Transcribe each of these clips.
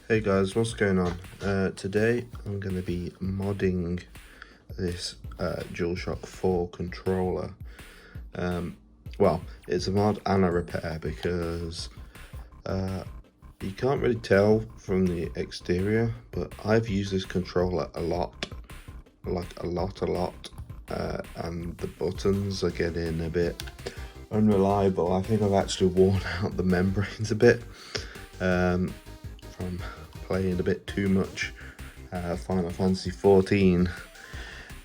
Hey guys, what's going on? Today I'm going to be modding this DualShock 4 controller. Well, it's a mod and a repair because you can't really tell from the exterior, but I've used this controller a lot, like a lot, and the buttons are getting a bit unreliable. I think I've actually worn out the membranes a bit from playing a bit too much Final Fantasy 14.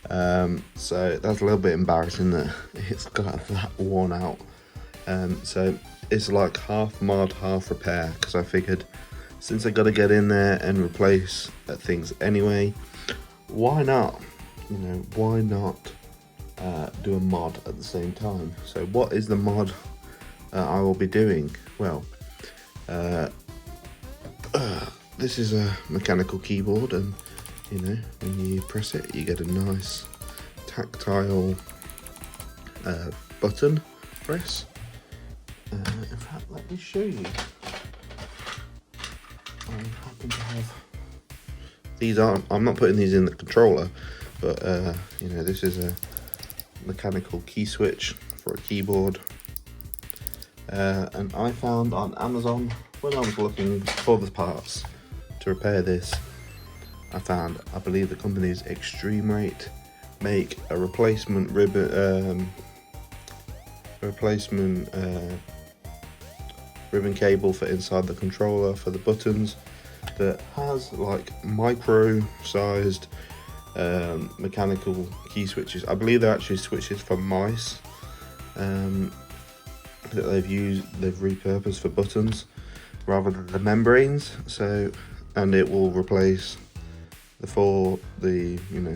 So that's a little bit embarrassing that it's got that worn out. So it's like half mod, half repair, because I figured since I got to get in there and replace things anyway, why not? Why not do a mod at the same time? So what is the mod I will be doing? Well, this is a mechanical keyboard, and when you press it you get a nice tactile button press. In fact, let me show you. I happen to have these on. I'm not putting these in the controller, but this is a mechanical key switch for a keyboard, and I found on Amazon when I was looking for the parts to repair this, I believe the company's Extreme Rate make a replacement ribbon cable for inside the controller for the buttons that has like micro-sized mechanical key switches. I believe they're actually switches for mice that they've repurposed for buttons rather than the membranes. And it will replace the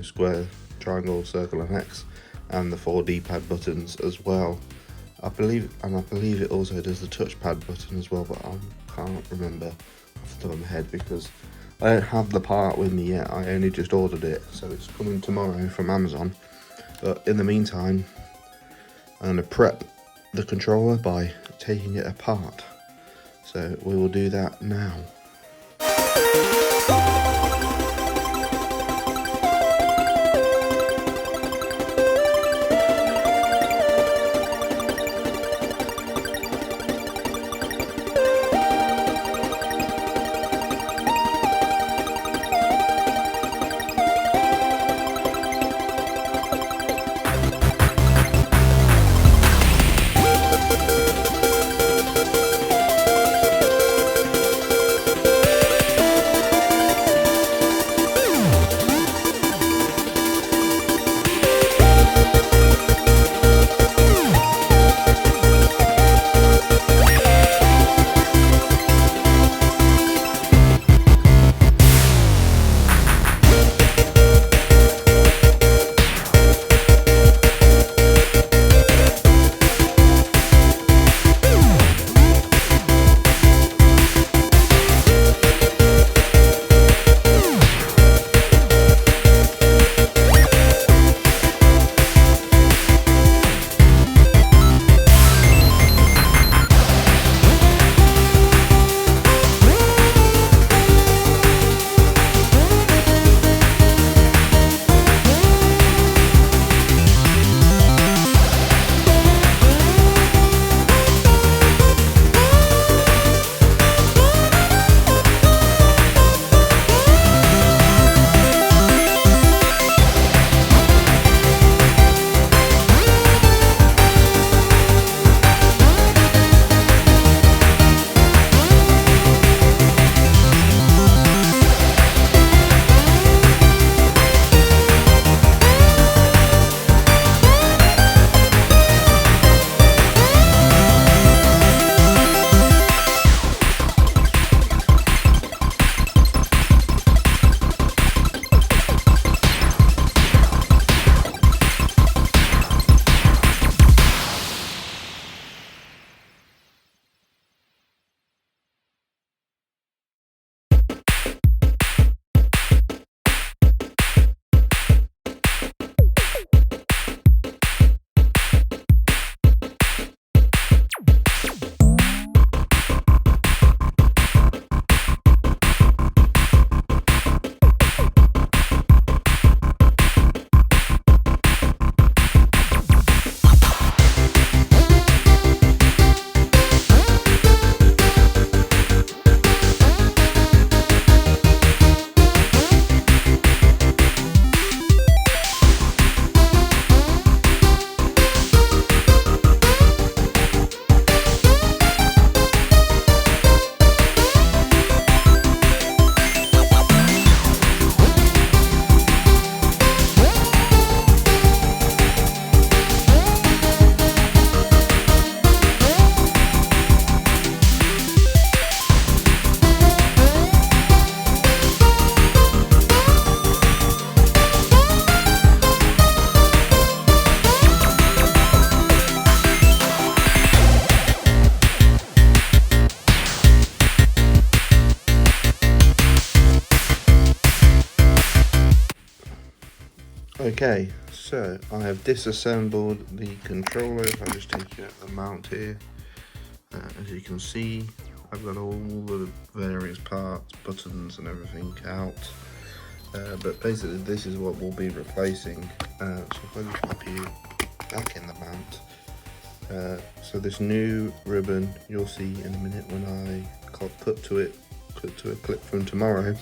square, triangle, circle and X, and the 4 D-pad buttons as well. I believe it also does the touchpad button as well, but I can't remember off the top of my head because I don't have the part with me yet. I only just ordered it, so it's coming tomorrow from Amazon. But in the meantime, I'm going to prep the controller by taking it apart. So we will do that now. Okay, so I have disassembled the controller. If I just take out the mount here, as you can see, I've got all the various parts, buttons and everything out. But basically this is what we'll be replacing. So if I just pop you back in the mount. So this new ribbon, you'll see in a minute when I cut to a clip from tomorrow.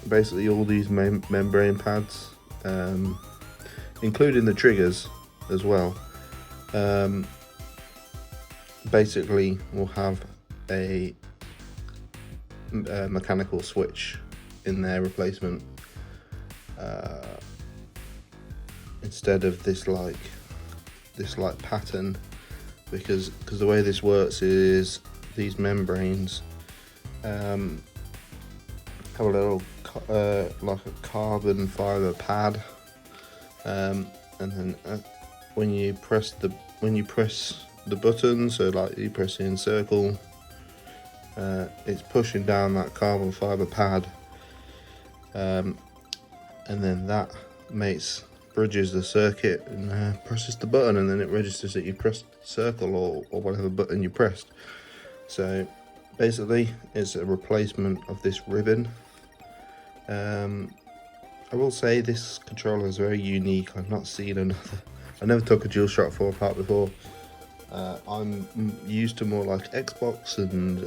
Basically all these membrane pads, including the triggers as well, basically will have a mechanical switch in their replacement, instead of this like pattern, because the way this works is these membranes have a little like a carbon fiber pad, and then when you press the button, so like you press in circle, it's pushing down that carbon fiber pad, and then that bridges the circuit and presses the button, and then it registers that you pressed circle or whatever button you pressed. So basically it's a replacement of this ribbon. I will say this controller is very unique. I've not seen another. I never took a DualShock 4 apart before. I'm used to more like Xbox and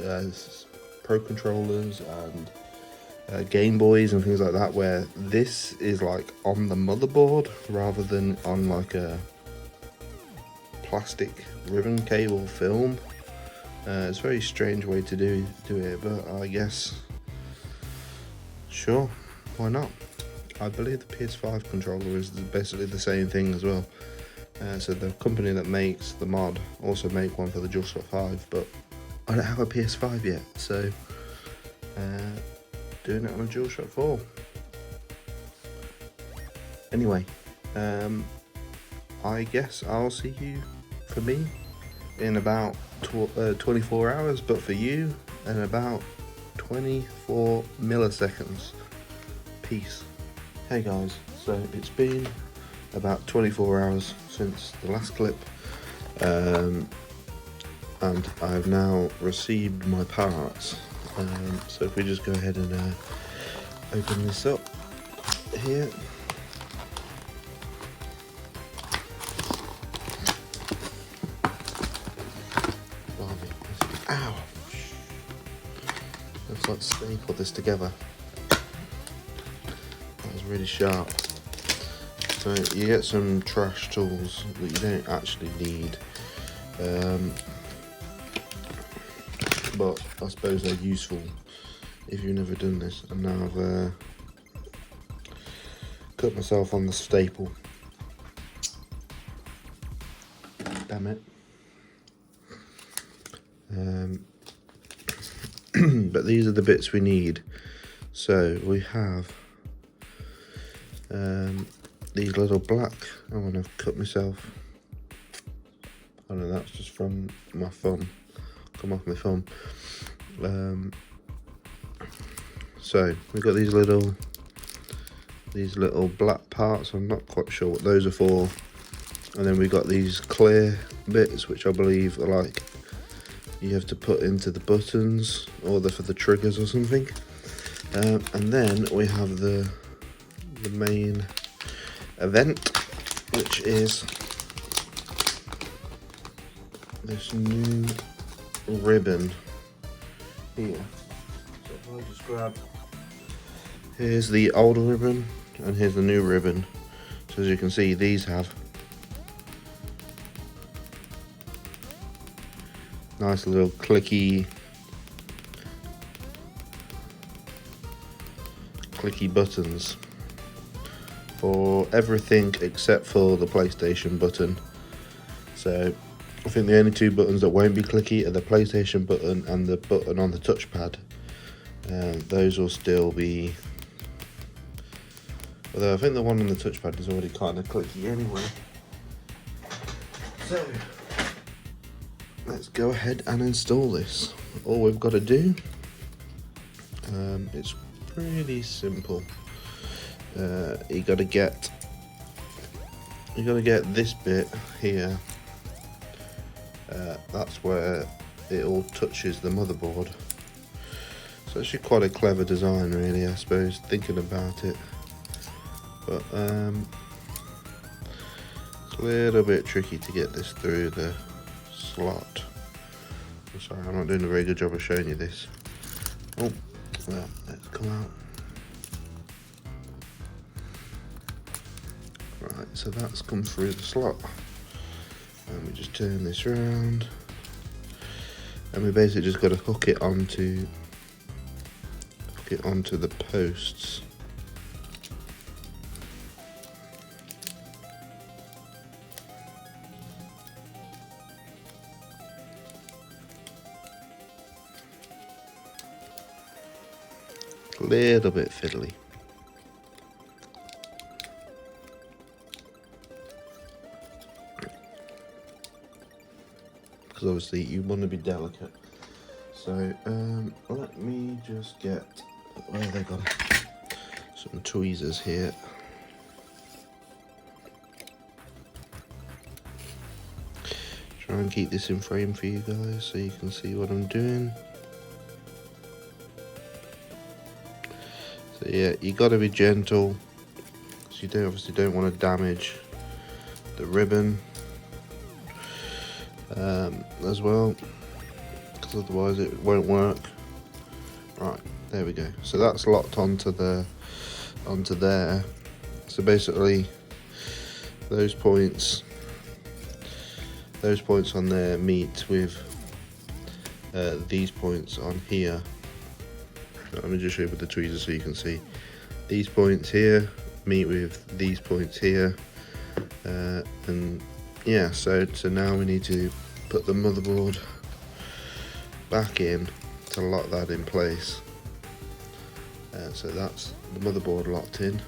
Pro controllers and Game Boys and things like that, where this is like on the motherboard rather than on like a plastic ribbon cable film. It's a very strange way to do it, but I guess sure, why not? I believe the PS5 controller is basically the same thing as well. So the company that makes the mod also make one for the DualShock 5, but I don't have a PS5 yet, so doing it on a DualShock 4. Anyway, I guess I'll see you, for me, in about 24 hours, but for you, in about 24 milliseconds. Peace. Hey guys, so it's been about 24 hours since the last clip, and I've now received my parts. So if we just go ahead and open this up here. Ow! Looks like stapled this together. That was really sharp. So you get some trash tools that you don't actually need, but I suppose they're useful if you've never done this. And now I've cut myself on the staple. Damn it. But these are the bits we need. So we have these little black, and I've cut myself. I don't know, that's just from my thumb, come off my thumb. So we've got these little black parts. I'm not quite sure what those are for. And then we've got these clear bits, which I believe are like you have to put into the buttons, or for the triggers or something. And then we have the main event, which is this new ribbon here. So if I just grab, here's the older ribbon and here's the new ribbon. So as you can see, these have nice little clicky buttons for everything except for the PlayStation button. So I think the only two buttons that won't be clicky are the PlayStation button and the button on the touchpad. Those will still be, although I think the one on the touchpad is already kind of clicky anyway. So let's go ahead and install this. All we've got to do, it's pretty simple. you got to get this bit here. That's where it all touches the motherboard. So actually quite a clever design, really, I suppose, thinking about it. But it's a little bit tricky to get this through the slot. I'm sorry, I'm not doing a very good job of showing you this. Oh, well, let's come out. Right, so that's come through the slot. And we just turn this around. And we basically just got to hook it onto the posts. A little bit fiddly. Because obviously you want to be delicate. So let me just get, where have they got some tweezers here. Try and keep this in frame for you guys so you can see what I'm doing. So yeah, you got to be gentle, because you obviously don't want to damage the ribbon as well, because otherwise it won't work. Right, there we go. So that's locked onto there. So basically, those points on there meet with these points on here. Let me just show you with the tweezers so you can see. These points here meet with these points here, and yeah. So now we need to put the motherboard back in to lock that in place. So that's the motherboard locked in.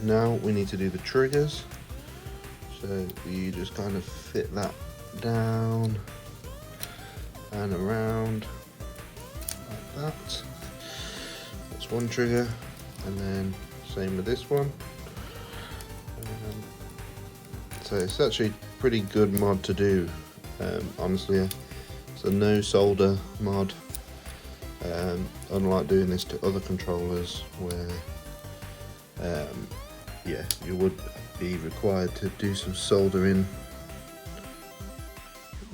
Now we need to do the triggers. So you just kind of fit that down and around like that. That's one trigger, and then same with this one. So it's actually a pretty good mod to do, honestly. It's a no solder mod, unlike doing this to other controllers where yeah, you would be required to do some soldering.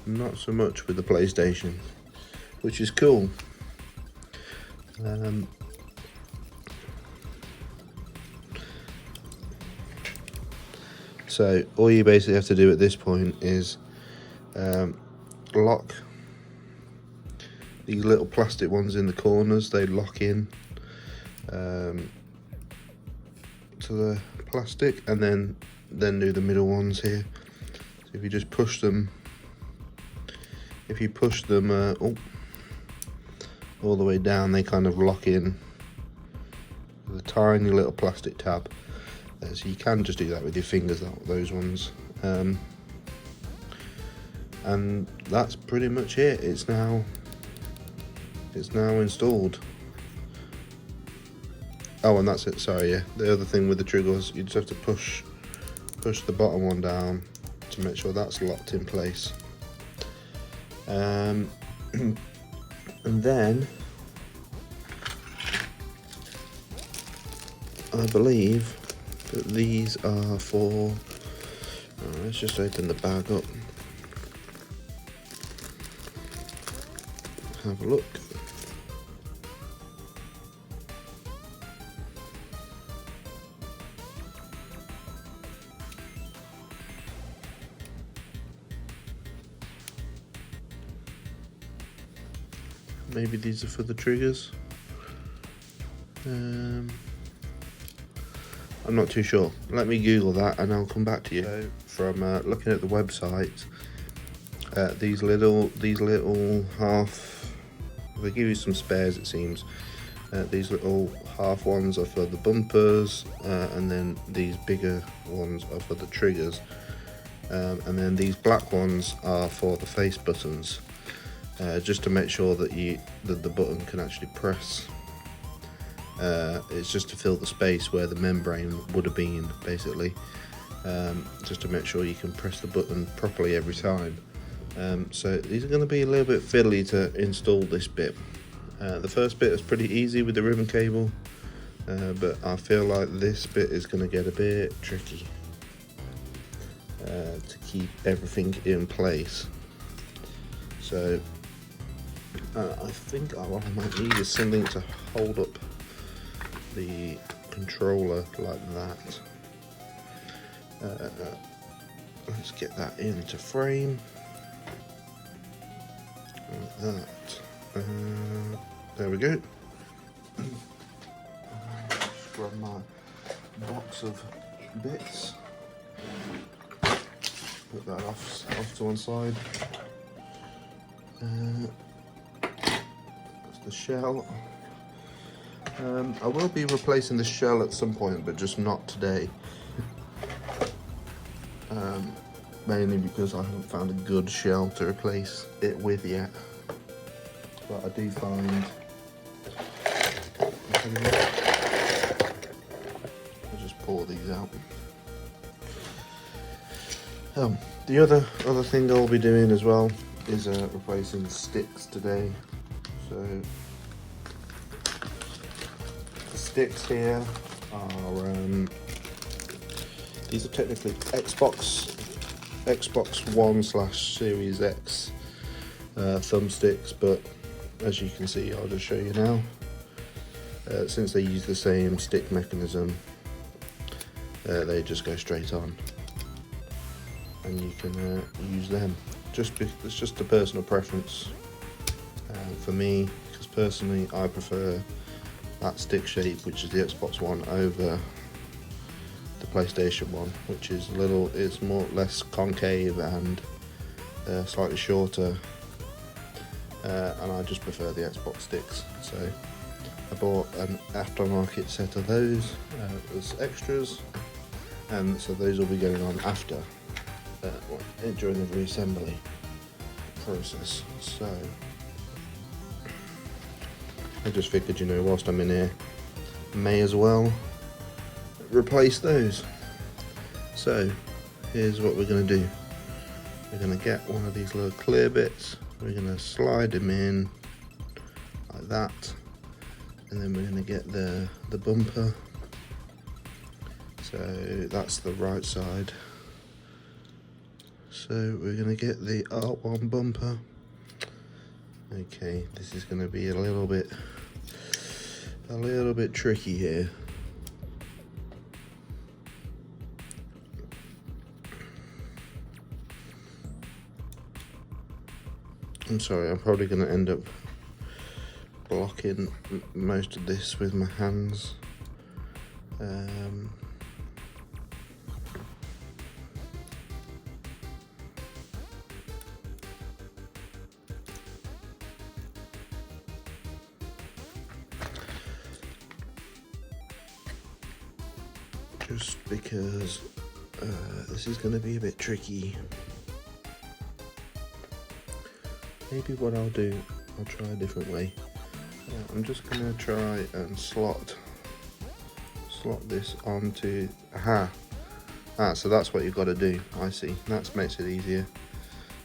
Not so much with the PlayStation, which is cool. So all you basically have to do at this point is lock these little plastic ones in the corners. They lock in to the plastic, and then do the middle ones here. So if you just push them, all the way down, they kind of lock in with a tiny little plastic tab. So you can just do that with your fingers, those ones. And that's pretty much it. It's now installed. Oh, and that's it. Sorry, yeah. The other thing with the triggers, you just have to push the bottom one down to make sure that's locked in place. And then I believe that these are for, let's just open the bag up, have a look. Maybe these are for the triggers. I'm not too sure. Let me Google that and I'll come back to you. So from looking at the website, these little half, they give you some spares, it seems. These little half ones are for the bumpers, and then these bigger ones are for the triggers, and then these black ones are for the face buttons, just to make sure that the button can actually press It's just to fill the space where the membrane would have been, basically, just to make sure you can press the button properly every time. So these are going to be a little bit fiddly to install this bit. The first bit is pretty easy with the ribbon cable, but I feel like this bit is going to get a bit tricky to keep everything in place. So I think what I might need is something to hold up the controller like that. Let's get that into frame like that. There we go. Just grab my box of bits, put that off to one side. That's the shell. I will be replacing the shell at some point, but just not today. Mainly because I haven't found a good shell to replace it with yet. But I do find, I'll just pour these out. The other thing I'll be doing as well is replacing sticks today. So the sticks here are these are technically Xbox One / Series X thumbsticks, but as you can see, I'll just show you now. Since they use the same stick mechanism, they just go straight on, and you can use them. It's just a personal preference for me, because personally I prefer that stick shape, which is the Xbox One, over the PlayStation One, which is it's less concave and slightly shorter, and I just prefer the Xbox sticks. So I bought an aftermarket set of those as extras, and so those will be going on after during the reassembly process. So I just figured, whilst I'm in here, may as well replace those. So here's what we're going to do. We're going to get one of these little clear bits, we're going to slide them in like that, and then we're going to get the bumper. So that's the right side. So we're going to get the R1 bumper. Okay, this is going to be a little bit tricky here. I'm sorry, I'm probably going to end up blocking most of this with my hands. Just because this is going to be a bit tricky. Maybe what I'll do, I'll try a different way. I'm just going to try and slot this onto, so that's what you've got to do. I see, that makes it easier.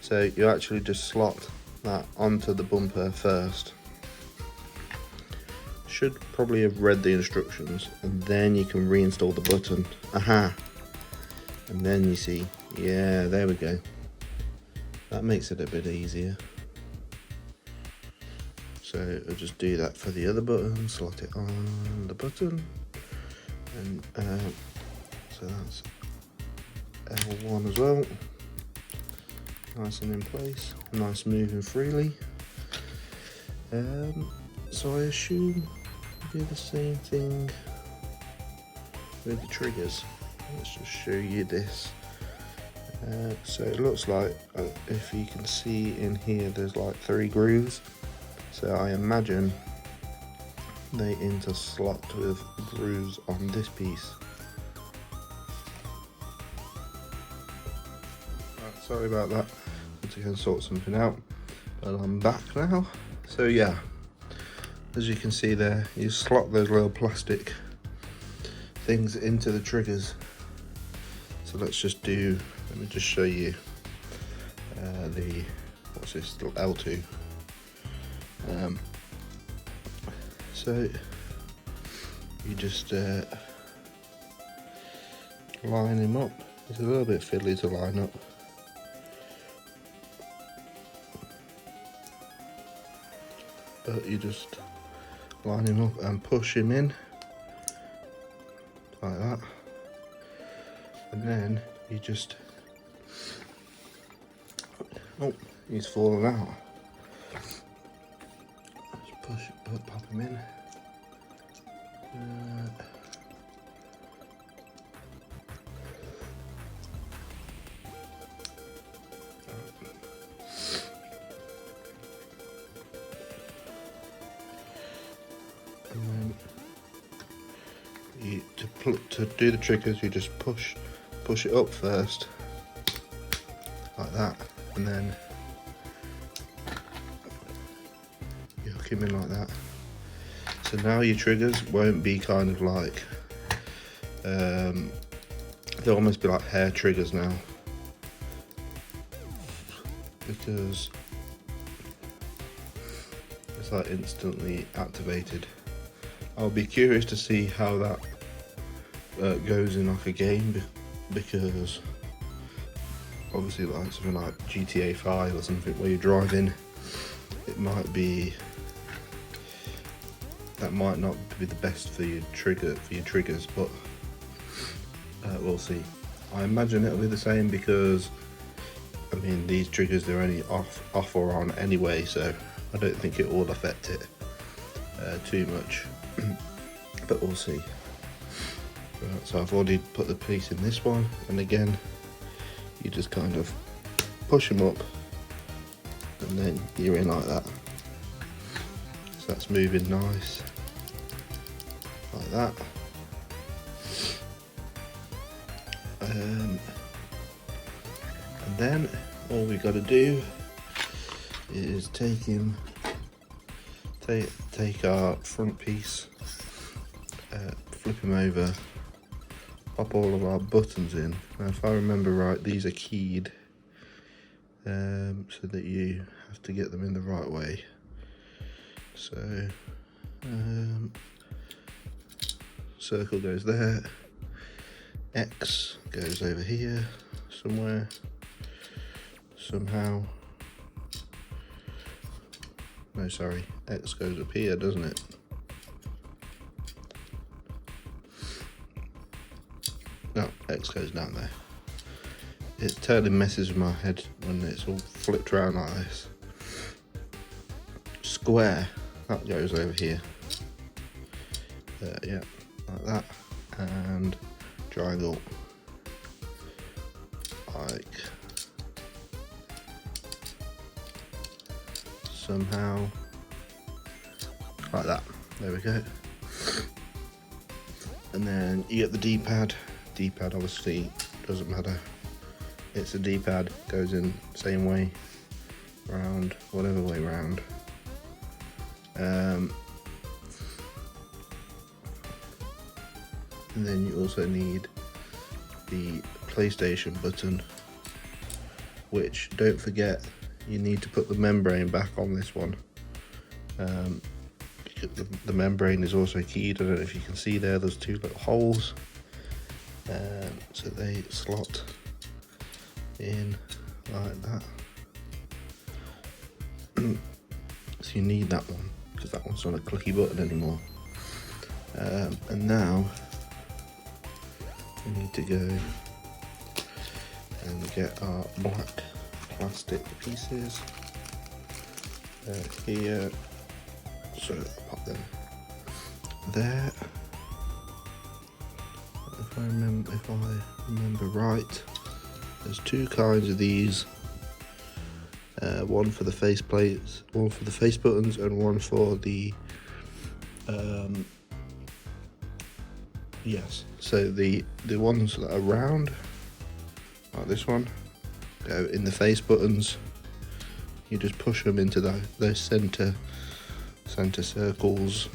So you actually just slot that onto the bumper first. Should probably have read the instructions, and then you can reinstall the button. And then you see, yeah, there we go. That makes it a bit easier. So I'll just do that for the other button, slot it on the button, and so that's L1 as well. Nice and in place, nice moving freely. So I assume we do the same thing with the triggers. Let's just show you this. So it looks like, if you can see in here, there's like 3 grooves. So I imagine they interslot with grooves on this piece. Right, sorry about that. Need to go and sort something out. But I'm back now. So yeah, as you can see there, you slot those little plastic things into the triggers. So let me just show you what's this, L2. So you just line him up. It's a little bit fiddly to line up. But you just line him up and push him in like that, and then you just, oh, he's fallen out. Just pop him in. And then to do the triggers, you just push it up first, like that, and then you hook him in like that. So now your triggers won't be kind of like, they'll almost be like hair triggers now, because it's like instantly activated. I'll be curious to see how that goes in like a game, because obviously like something like GTA 5 or something where you're driving, it might be, that might not be the best for your triggers, but we'll see. I imagine it'll be the same, because I mean these triggers, they're only off or on anyway, so I don't think it will affect it too much. But we'll see. Right, so I've already put the piece in this one, and again you just kind of push them up and then you're in like that. So that's moving nice like that. And then all we got to do is take our front piece, flip him over, pop all of our buttons in. Now if I remember right, these are keyed, so that you have to get them in the right way. So circle goes there, X goes over here somewhere, somehow. No, sorry, X goes up here, doesn't it? No, X goes down there. It totally messes with my head when it's all flipped around like this. Square, that goes over here. Yeah, like that. And triangle, like somehow like that. There we go. And then you get the D-pad. D-pad obviously doesn't matter. It's a D-pad, goes in same way round, whatever way round. And then you also need the PlayStation button, which, don't forget, you need to put the membrane back on this one, because the membrane is also keyed. I don't know if you can see there's two little holes, so they slot in like that. So you need that one, because that one's not a clicky button anymore. And now we need to go and get our black plastic pieces here, so pop them there. If I remember right, there's two kinds of these, one for the face plates, one for the face buttons, and one for the yes, so the ones that are round, like this one, go in the face buttons. You just push them into those center center circles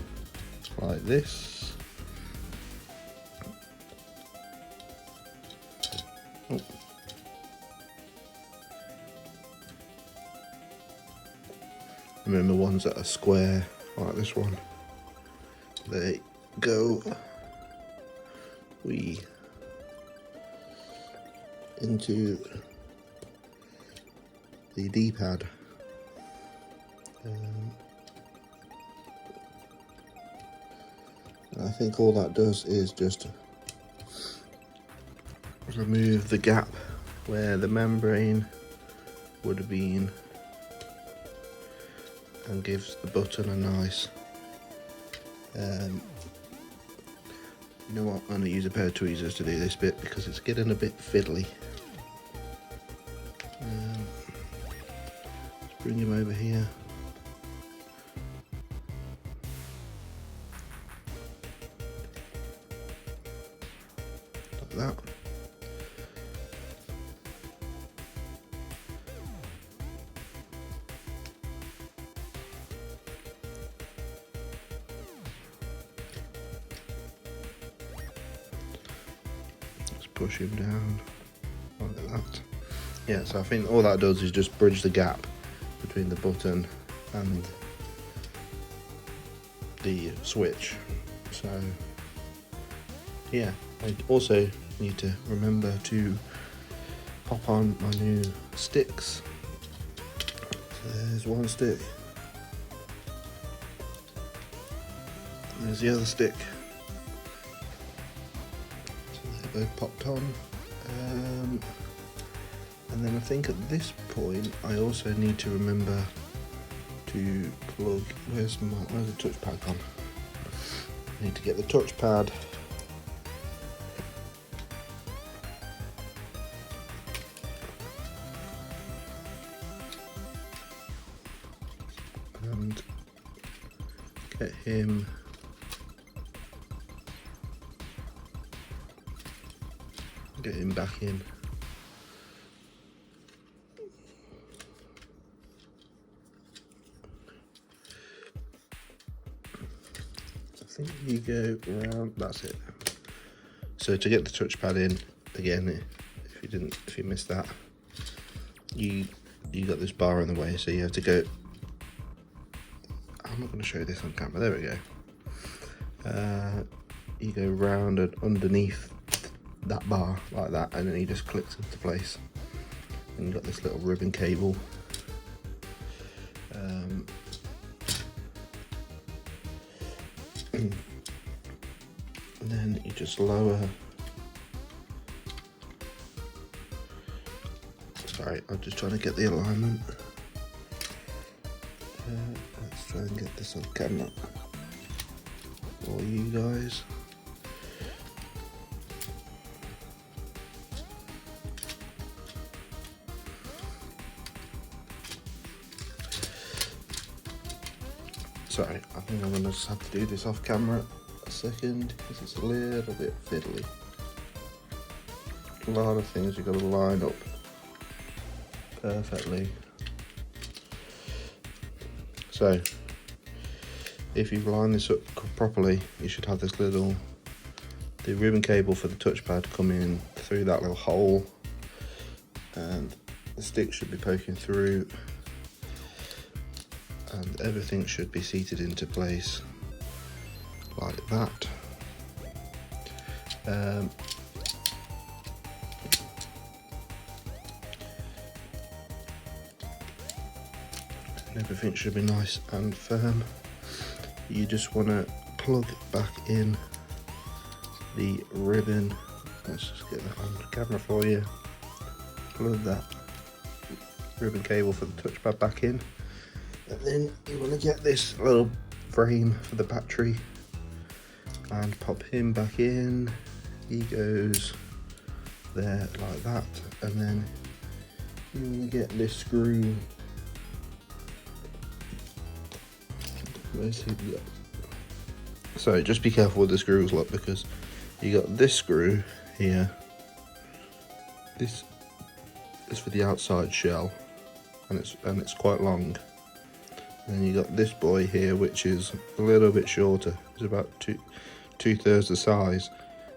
like this. Oh. Remember, ones that are square like this one, they go into the D-pad. I think all that does is just remove the gap where the membrane would have been and gives the button a nice you know what, I'm going to use a pair of tweezers to do this bit because it's getting a bit fiddly. Let's bring him over here. Like that. Push him down like that. Yeah, so I think all that does is just bridge the gap between the button and the switch. So yeah, I also need to remember to pop on my new sticks. So there's one stick, and there's the other stick. Both popped on, and then I think at this point I also need to remember to plug, where's the touchpad gone? I need to get the touchpad and get him back in. I think you go around, that's it. So to get the touchpad in, again, if you missed that, you got this bar in the way, so you have to go, I'm not going to show you this on camera, there we go. You go round and underneath that bar like that, and then he just clicks into place, and you've got this little ribbon cable. And then you just lower, sorry, I'm just trying to get the alignment. Let's try and get this on camera for you guys. Sorry, I think I'm going to just have to do this off camera a second because it's a little bit fiddly. A lot of things you've got to line up perfectly. So, if you line this up properly, you should have this the ribbon cable for the touchpad coming through that little hole, and the stick should be poking through, and everything should be seated into place like that. And everything should be nice and firm. You just want to plug back in the ribbon. Let's just get that on camera for you. Plug that ribbon cable for the touchpad back in. And then you want to get this little frame for the battery and pop him back in. He goes there like that, and then you want to get this screw. So just be careful with the screws, look, because you got this screw here. This is for the outside shell, and it's quite long. And you got this boy here, which is a little bit shorter. It's about two-thirds the size,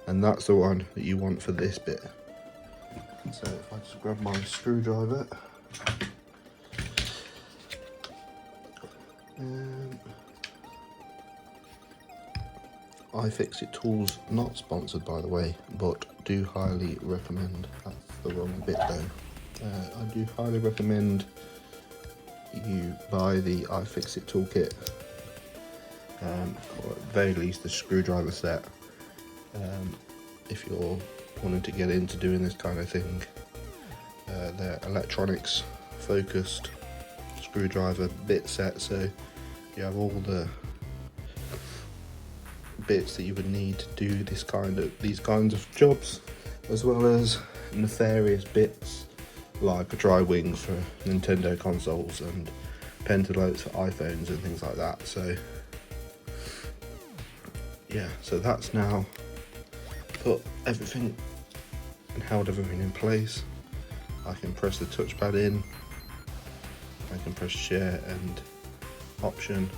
and that's the one that you want for this bit. So if I just grab my screwdriver, iFixit tools, not sponsored by the way, but do highly recommend. That's the wrong bit though. I do highly recommend you buy the iFixit toolkit, or at the very least the screwdriver set, if you're wanting to get into doing this kind of thing. They're electronics focused screwdriver bit set, so you have all the bits that you would need to do these kinds of jobs, as well as nefarious bits like dry wings for Nintendo consoles and pentalotes for iPhones and things like that. So yeah, so that's now put everything and held everything in place. I can press the touchpad in, I can press share and option,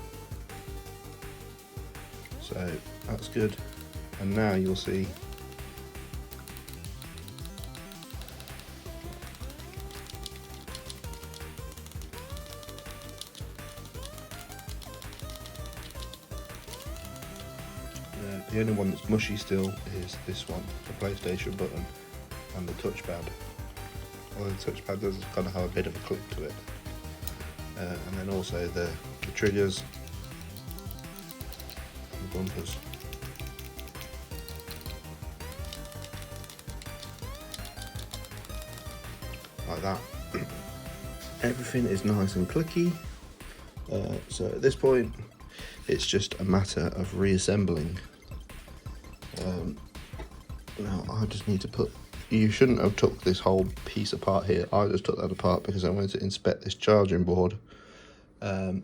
so that's good. And now you'll see the only one that's mushy still is this one, the PlayStation button and the touchpad. Although the touchpad does kind of have a bit of a click to it. And then also the triggers and the bumpers. Like that. Everything is nice and clicky. So at this point, it's just a matter of reassembling. Now I just need to put, you shouldn't have took this whole piece apart here. I just took that apart because I wanted to inspect this charging board. One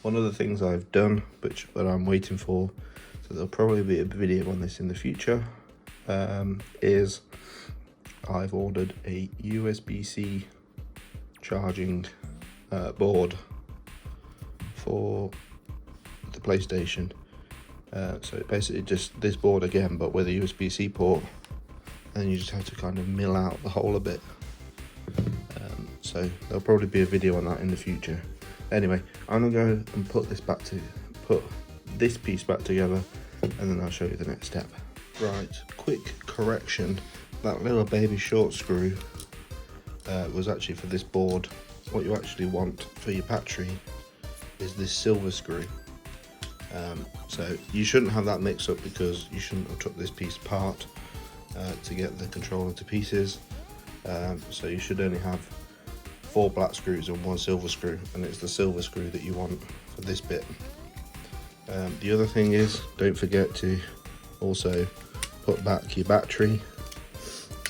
of the things I've done, but I'm waiting for, so there'll probably be a video on this in the future, is I've ordered a USB-C charging board for the PlayStation. So basically just this board again, but with a USB-C port, and you just have to kind of mill out the hole a bit. So there'll probably be a video on that in the future. Anyway, I'm gonna go and put this piece back together, and then I'll show you the next step. Right, quick correction. That little baby short screw was actually for this board. What you actually want for your battery is this silver screw. So you shouldn't have that mix up, because you shouldn't have took this piece apart to get the controller to pieces. So you should only have 4 black screws and 1 silver screw, and it's the silver screw that you want for this bit. The other thing is, don't forget to also put back your battery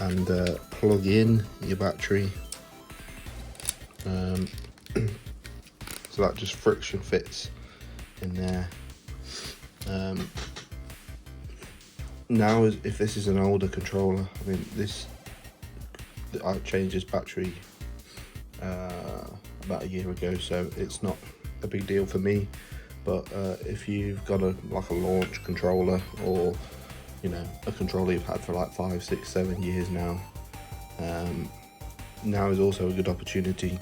and plug in your battery, so that just friction fits in there. Now, if this is an older controller, I mean, I changed this battery about a year ago, so it's not a big deal for me. But if you've got a launch controller, or a controller you've had for like 5, 6, 7 years now, now is also a good opportunity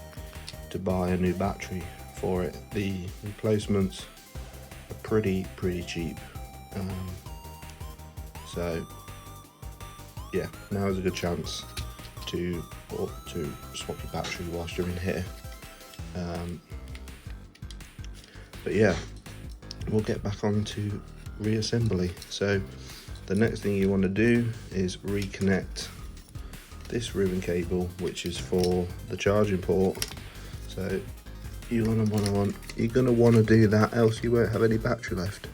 to buy a new battery for it. The replacements are pretty cheap, so yeah, now is a good chance to swap your battery whilst you're in here. But yeah, we'll get back on to reassembly. So the next thing you want to do is reconnect this ribbon cable, which is for the charging port. So you're gonna want to do that, else you won't have any battery left.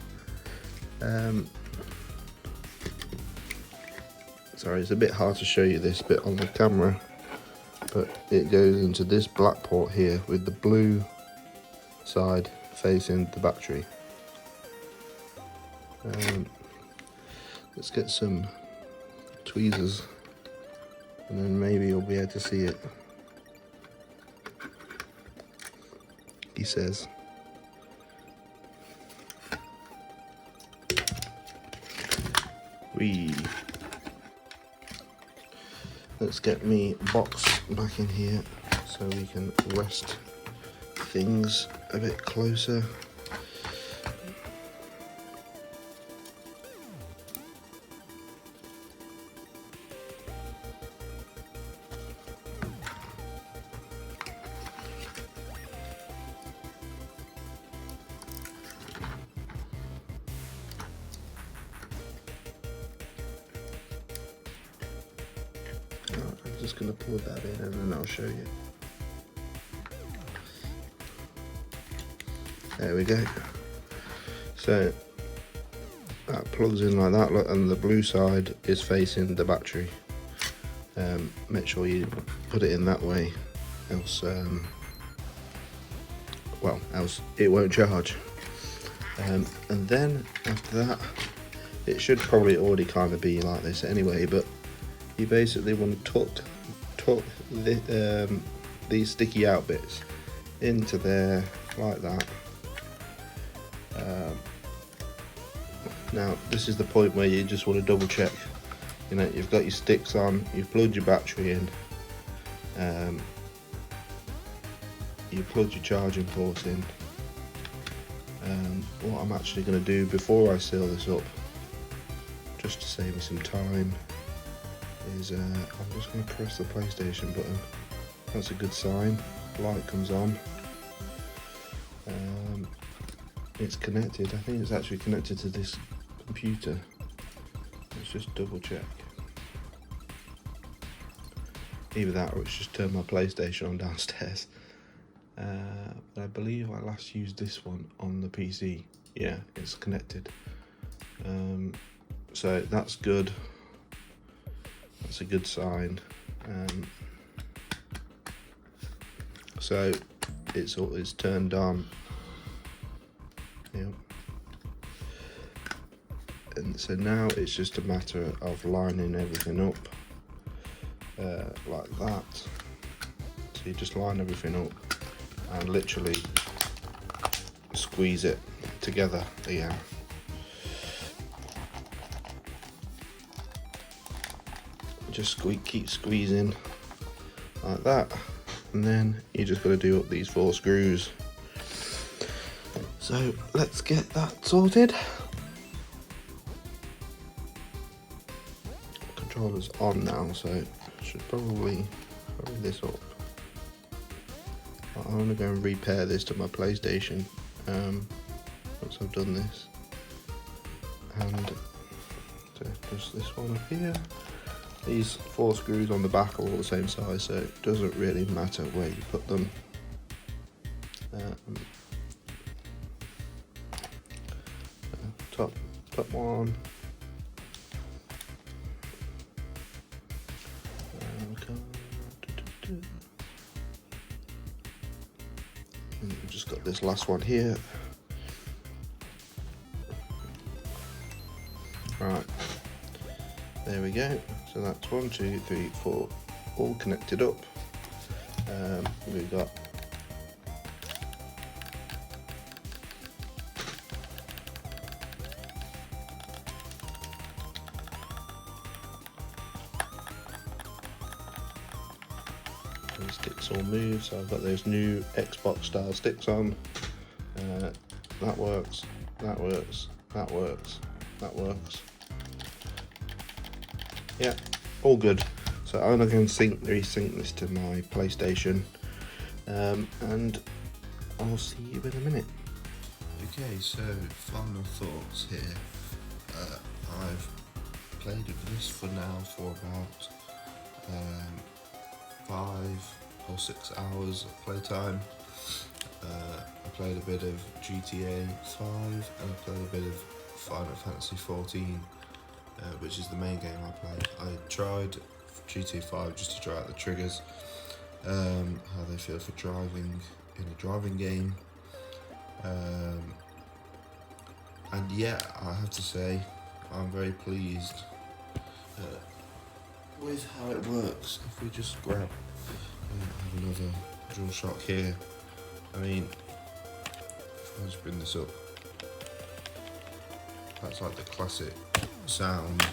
Sorry, it's a bit hard to show you this bit on the camera, but it goes into this black port here with the blue side facing the battery. Let's get some tweezers, and then maybe you'll be able to see it. He says. Let's get me box back in here so we can rest things a bit closer. I'm just going to plug that in and then I'll show you. There we go. So that plugs in like that, look, and the blue side is facing the battery. Make sure you put it in that way, else else it won't charge. And then after that, it should probably already kind of be like this anyway, but you basically want to tuck these sticky out bits into there like that. Now this is the point where you just want to double check, you know, you've got your sticks on, you've plugged your battery in, you plugged your charging port in. What I'm actually going to do before I seal this up, just to save me some time, is I'm just going to press the PlayStation button. That's a good sign. Light comes on. It's connected. I think it's actually connected to this computer. Let's just double check. Either that or it's just turned my PlayStation on downstairs. But I believe I last used this one on the PC. Yeah, it's connected. So that's good. That's a good sign. So it's turned on. Yep. And so now it's just a matter of lining everything up like that. So you just line everything up and literally squeeze it together again. Just keep squeezing like that, and then you just got to do up these 4 screws. So let's get that sorted. Controller's on now, so I should probably hurry this up. I'm going to go and repair this to my PlayStation once I've done this. And so just this one up here. These 4 screws on the back are all the same size, so it doesn't really matter where you put them. Top one. And we've just got this last one here. Right, there we go. So that's 1, 2, 3, 4, all connected up. We've got the sticks all move, so I've got those new Xbox style sticks on. That works, that works, that works, that works. Yeah, all good. So I'm going to resync this to my PlayStation, and I'll see you in a minute. Okay, so final thoughts here. I've played with this for about 5 or 6 hours of playtime. I played a bit of GTA 5 and I played a bit of Final Fantasy 14, which is the main game I played. I tried GTA 5 just to try out the triggers, how they feel for driving in a driving game. And yeah, I have to say, I'm very pleased with how it works. If we just grab have another DualShock here, I mean, if I just bring this up, that's like the classic sound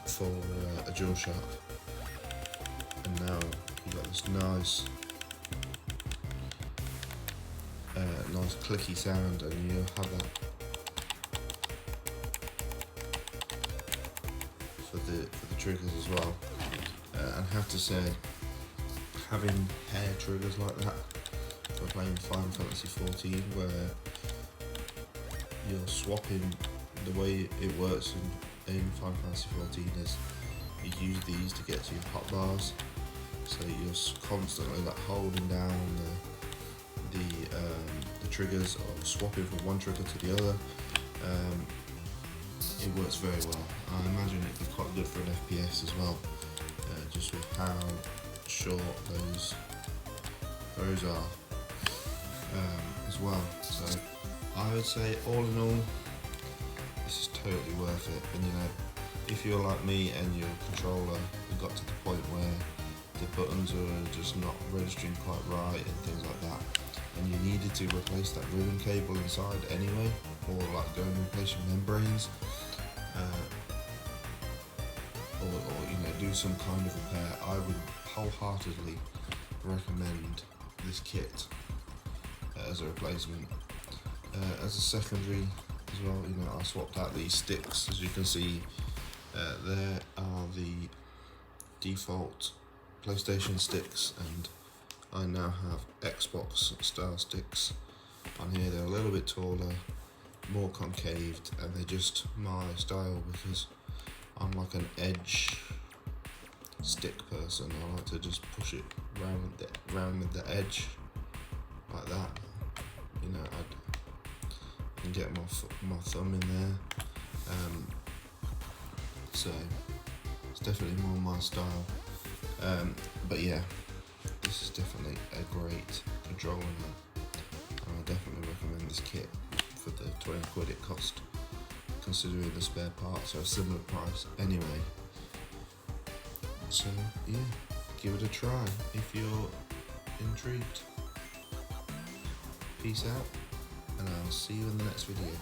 for a DualShock, and now you've got this nice clicky sound, and you have that for the triggers as well. And I have to say, having hair triggers like that for playing Final Fantasy 14, where you're swapping, the way it works in Final Fantasy 14 is you use these to get to your hotbars, so you're constantly like holding down the triggers, or swapping from one trigger to the other. It works very well. I imagine it'd be quite good for an FPS as well, just with how short those are as well. So I would say, all in all, this is totally worth it. And you know, if you're like me and your controller got to the point where the buttons are just not registering quite right and things like that, and you needed to replace that ribbon cable inside anyway, or like go and replace your membranes, or you know, do some kind of repair, I would wholeheartedly recommend this kit as a replacement. As a secondary as well, you know, I swapped out these sticks. As you can see, there are the default PlayStation sticks, and I now have Xbox style sticks on here. They're a little bit taller, more concaved, and they're just my style because I'm like an edge stick person. I like to just push it round with the edge like that. You know, I can get my thumb in there. So it's definitely more my style. But yeah, this is definitely a great controller now, and I definitely recommend this kit for the 20 quid it cost, considering the spare parts are a similar price anyway. So yeah, give it a try if you're intrigued. Peace out, and I'll see you in the next video.